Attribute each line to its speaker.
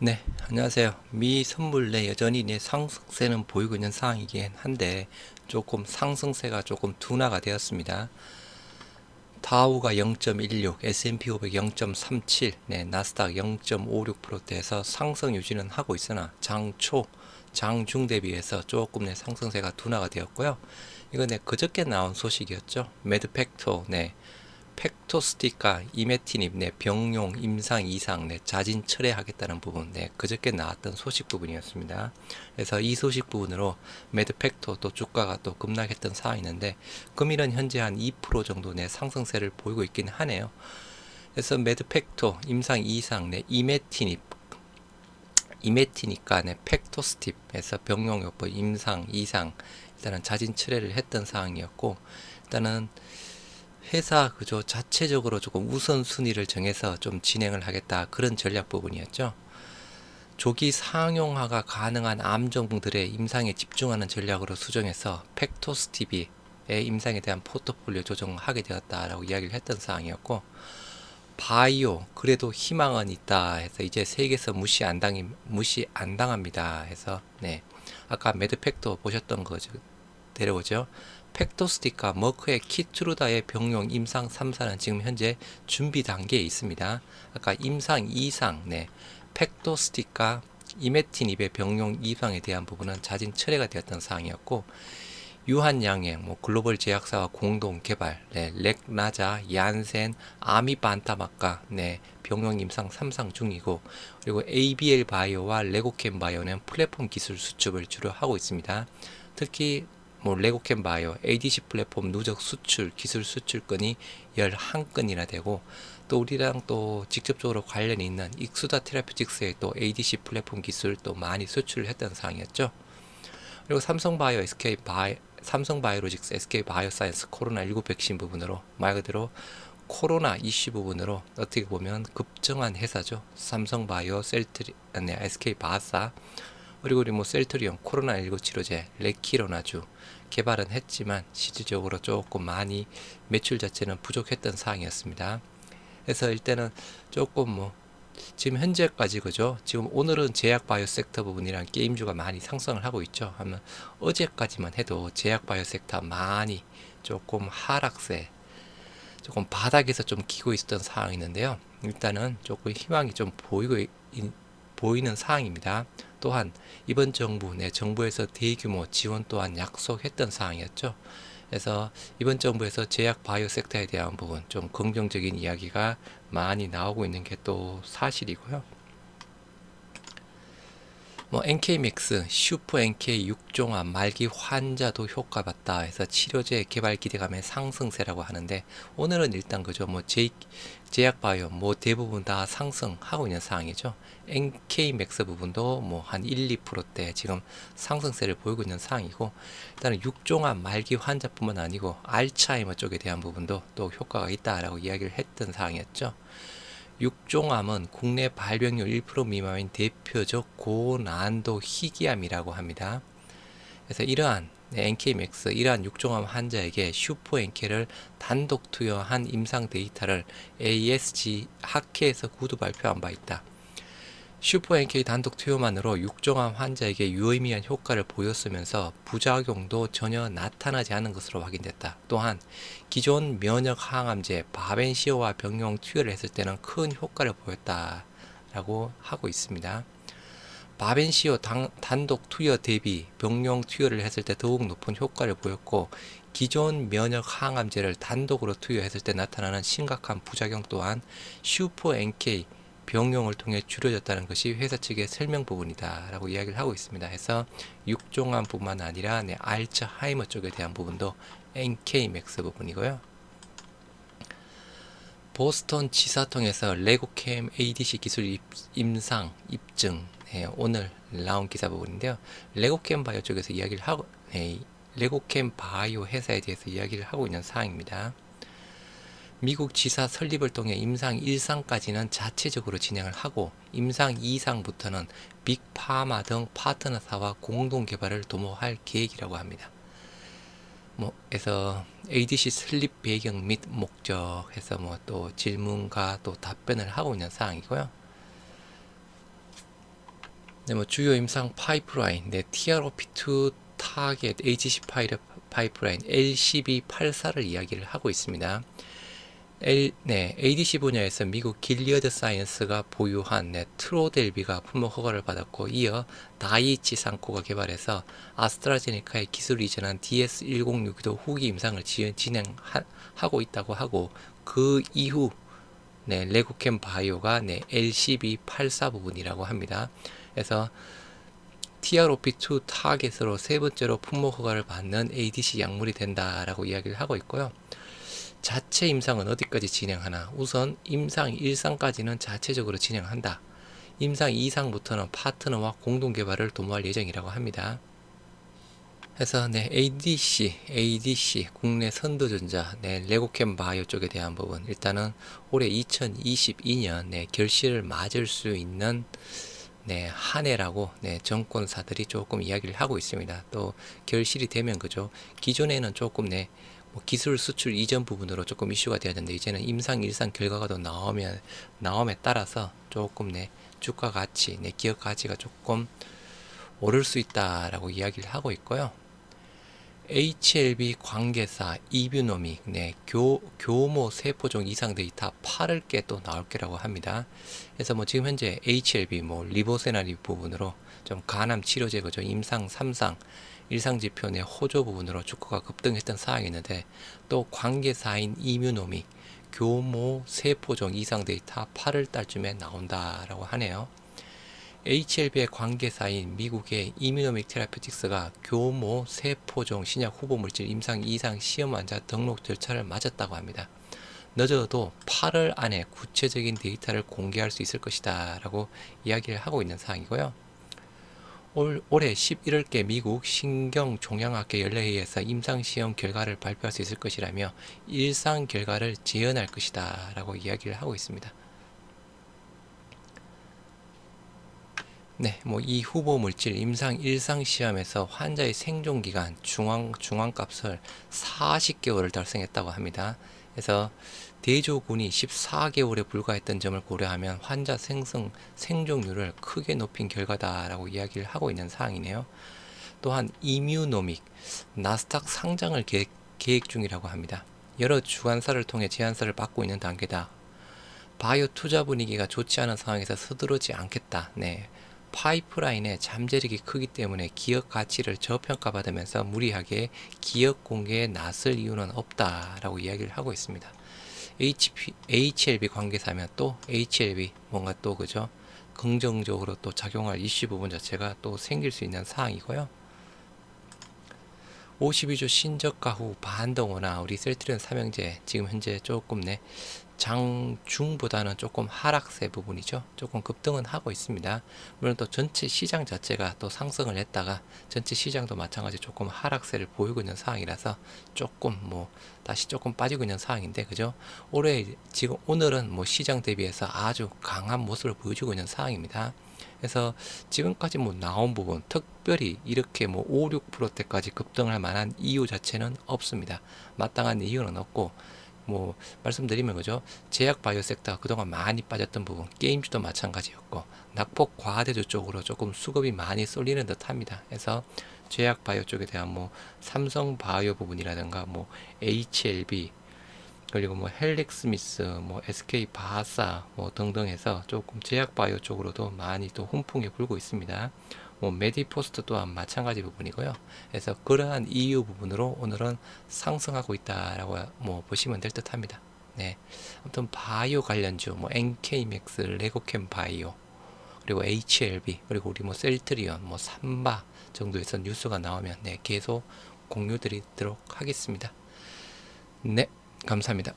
Speaker 1: 네, 안녕하세요. 미 선물 내 여전히 상승세는 보이고 있는 상황이긴 한데 조금 상승세가 조금 둔화가 되었습니다. 다우가 0.16, S&P 500 0.37, 네, 나스닥 0.56%대에서 상승 유지는 하고 있으나 장초, 장중 대비해서 조금 상승세가 둔화가 되었고요. 이건 그저께 나온 소식이었죠. 매드팩토, 팩토스틱과 이메티닙 병용 임상 이상 자진 철회하겠다는 부분 그저께 나왔던 소식 부분이었습니다. 그래서 이 소식 부분으로 매드팩토 또 주가가 또 급락했던 상황이는데 금일은 현재 한 2% 정도 상승세를 보이고 있긴 하네요. 그래서 매드팩토 임상 이상 이메티니까 팩토스틱에서 병용요법 임상 이상 일단은 자진 철회를 했던 상황이었고 일단은 회사 구조 자체적으로 조금 우선순위를 정해서 좀 진행을 하겠다 그런 전략 부분이었죠. 조기 상용화가 가능한 암정들의 임상에 집중하는 전략으로 수정해서 팩토스티비의 임상에 대한 포트폴리오 조정을 하게 되었다라고 이야기를 했던 사항이었고, 바이오 그래도 희망은 있다 해서 이제 세계에서 무시 안 당합니다 해서 아까 매드팩토 보셨던 거죠. 데려오죠. 팩토스틱과 머크의 키트루다의 병용 임상 3사는 지금 현재 준비 단계에 있습니다. 아까 임상 2상, 팩토스틱과 이메티닙의 병용 임상에 대한 부분은 자진 철회가 되었던 사항이었고, 유한양행, 글로벌 제약사와 공동 개발, 렉나자, 얀센, 아미반타마카, 병용 임상 3상 중이고, 그리고 ABL 바이오와 레고캠 바이오는 플랫폼 기술 수출을 주로 하고 있습니다. 특히 레고캠 바이오, ADC 플랫폼 누적 수출, 기술 수출건이 11건이나 되고, 또 우리랑 또 직접적으로 관련이 있는 익수다 테라피틱스의 또 ADC 플랫폼 기술 또 많이 수출을 했던 상황이었죠. 그리고 삼성바이오로직스, SK바이오사이언스 코로나19 백신 부분으로 말 그대로 코로나 이슈 부분으로 어떻게 보면 급정한 회사죠. 삼성바이오, SK바사 그리고 우리 셀트리온 코로나19 치료제 레키로나주 개발은 했지만 실질적으로 조금 많이 매출 자체는 부족했던 상황이었습니다. 그래서 일단은 조금 지금 현재까지 그죠? 지금 오늘은 제약 바이오 섹터 부분이랑 게임주가 많이 상승을 하고 있죠. 하면 어제까지만 해도 제약 바이오 섹터 많이 조금 하락세, 조금 바닥에서 좀 기고 있었던 상황이었는데요. 일단은 조금 희망이 좀 보이는 상황입니다. 또한 이번 정부 정부에서 대규모 지원 또한 약속했던 상황이었죠. 그래서 이번 정부에서 제약 바이오 섹터에 대한 부분 좀 긍정적인 이야기가 많이 나오고 있는 게 또 사실이고요. NK맥스, 슈퍼 NK 육종암 말기 환자도 효과봤다 해서 치료제 개발 기대감의 상승세라고 하는데 오늘은 일단 그죠 제약바이오 대부분 다 상승하고 있는 상황이죠. NK맥스 부분도 한 1, 2%대 지금 상승세를 보이고 있는 상황이고 일단은 육종암 말기 환자뿐만 아니고 알츠하이머 쪽에 대한 부분도 또 효과가 있다라고 이야기를 했던 상황이었죠. 육종암은 국내 발병률 1% 미만인 대표적 고난도 희귀암이라고 합니다. 그래서 이러한 NK맥스, 이러한 육종암 환자에게 슈퍼 NK를 단독 투여한 임상 데이터를 ASG 학회에서 구두 발표한 바 있다. 슈퍼 NK 단독 투여만으로 육종암 환자에게 유의미한 효과를 보였으면서 부작용도 전혀 나타나지 않은 것으로 확인됐다. 또한 기존 면역 항암제 바벤시오와 병용 투여를 했을 때는 큰 효과를 보였다라고 하고 있습니다. 바벤시오 단독 투여 대비 병용 투여를 했을 때 더욱 높은 효과를 보였고 기존 면역 항암제를 단독으로 투여했을 때 나타나는 심각한 부작용 또한 슈퍼 NK 병용을 통해 줄여졌다는 것이 회사 측의 설명 부분이다 라고 이야기를 하고 있습니다. 해서 육종암뿐만 아니라 알츠하이머 쪽에 대한 부분도 NK맥스 부분이고요. 보스턴 지사 통해서 레고캠 ADC 기술 임상 입증 오늘 나온 기사 부분인데요. 레고캠 바이오 쪽에서 이야기를 하고 레고캠 바이오 회사에 대해서 이야기를 하고 있는 사항입니다. 미국 지사 설립을 통해 임상 1상까지는 자체적으로 진행을 하고 임상 2상부터는 빅파마 등 파트너사와 공동 개발을 도모할 계획이라고 합니다. 그래서 ADC 설립 배경 및 목적 해서 또 질문과 또 답변을 하고 있는 사항이고요. 네, 뭐 주요 임상 파이프라인, 네, TROP2 타겟 HC 파이프라인 LCB84를 이야기를 하고 있습니다. ADC 분야에서 미국 길리어드 사이언스가 보유한 트로델비가 품목 허가를 받았고, 이어 다이이치 상코가 개발해서 아스트라제네카의 기술을 이전한 DS1062도 후기 임상을 진행하고 있다고 하고, 그 이후 레고캠 바이오가 LCB84 부분이라고 합니다. 그래서 TROP2 타겟으로 세 번째로 품목 허가를 받는 ADC 약물이 된다라고 이야기를 하고 있고요. 자체 임상은 어디까지 진행하나? 우선 임상 1상까지는 자체적으로 진행한다. 임상 2상부터는 파트너와 공동 개발을 도모할 예정이라고 합니다. 그래서 ADC 국내 선두전자 레고캠 바이오 쪽에 대한 부분, 일단은 올해 2022년 결실을 맞을 수 있는 한 해라고 정권사들이 조금 이야기를 하고 있습니다. 또 결실이 되면 그죠. 기존에는 조금 뭐 기술 수출 이전 부분으로 조금 이슈가 되었는데, 이제는 임상 1상 결과가 더 나옴에 따라서 조금 주가 가치, 기업 가치가 조금 오를 수 있다라고 이야기를 하고 있고요. HLB 관계사 이뷰노믹, 교모 세포종 이상 데이터 8개 또 나올 거라고 합니다. 그래서 뭐 지금 현재 HLB 리보세나리 부분으로 좀 간암 치료제 그죠, 임상 3상 1상 지표 내 호조 부분으로 주가가 급등했던 사항이 있는데, 또 관계사인 이뮤노믹 교모 세포종 이상 데이터 8월 달쯤에 나온다라고 하네요. HLB의 관계사인 미국의 이뮤노믹 테라피틱스가 교모 세포종 신약 후보 물질 임상 2상 시험 환자 등록 절차를 마쳤다고 합니다. 늦어도 8월 안에 구체적인 데이터를 공개할 수 있을 것이다 라고 이야기를 하고 있는 사항이고요. 올해 11월께 미국 신경종양학회 연례회의에서 임상시험 결과를 발표할 수 있을 것이라며 일상 결과를 재현할 것이다 라고 이야기를 하고 있습니다. 이 후보 물질 임상 1상 시험에서 환자의 생존기간 중앙값을 40개월을 달성했다고 합니다. 그래서 대조군이 14개월에 불과했던 점을 고려하면 환자 생존율을 크게 높인 결과다라고 이야기를 하고 있는 사항이네요. 또한 이뮤노믹 나스닥 상장을 계획 중이라고 합니다. 여러 주관사를 통해 제안서를 받고 있는 단계다. 바이오 투자 분위기가 좋지 않은 상황에서 서두르지 않겠다. 파이프라인의 잠재력이 크기 때문에 기업 가치를 저평가받으면서 무리하게 기업 공개에 나설 이유는 없다라고 이야기를 하고 있습니다. HLB 관계사면 또 HLB 뭔가 또 그죠, 긍정적으로 또 작용할 이슈 부분 자체가 또 생길 수 있는 사항이고요. 52주 신저가 후 반등호나 우리 셀트리온 삼형제 지금 현재 조금 장중보다는 조금 하락세 부분이죠. 조금 급등은 하고 있습니다. 물론 또 전체 시장 자체가 또 상승을 했다가 전체 시장도 마찬가지 조금 하락세를 보이고 있는 상황이라서 조금 다시 조금 빠지고 있는 상황인데 그죠. 올해 지금 오늘은 시장 대비해서 아주 강한 모습을 보여주고 있는 상황입니다. 그래서 지금까지 나온 부분 특별히 이렇게 5, 6%대까지 급등할 만한 이유 자체는 없습니다. 마땅한 이유는 없고 말씀드리면 그죠, 제약 바이오 섹터가 그동안 많이 빠졌던 부분, 게임주도 마찬가지였고 낙폭 과대주 쪽으로 조금 수급이 많이 쏠리는 듯 합니다. 그래서 제약 바이오 쪽에 대한 삼성 바이오 부분이라든가 HLB 그리고 헬릭스미스 SK 바사 등등 해서 조금 제약 바이오 쪽으로도 많이 또 훈풍이 불고 있습니다. 메디포스트 또한 마찬가지 부분이고요. 그래서 그러한 이유 부분으로 오늘은 상승하고 있다라고 보시면 될 듯합니다. 아무튼 바이오 관련주 NK맥스, 레고캠 바이오 그리고 HLB 그리고 우리 셀트리온 삼바 정도에서 뉴스가 나오면 계속 공유 드리도록 하겠습니다. 감사합니다.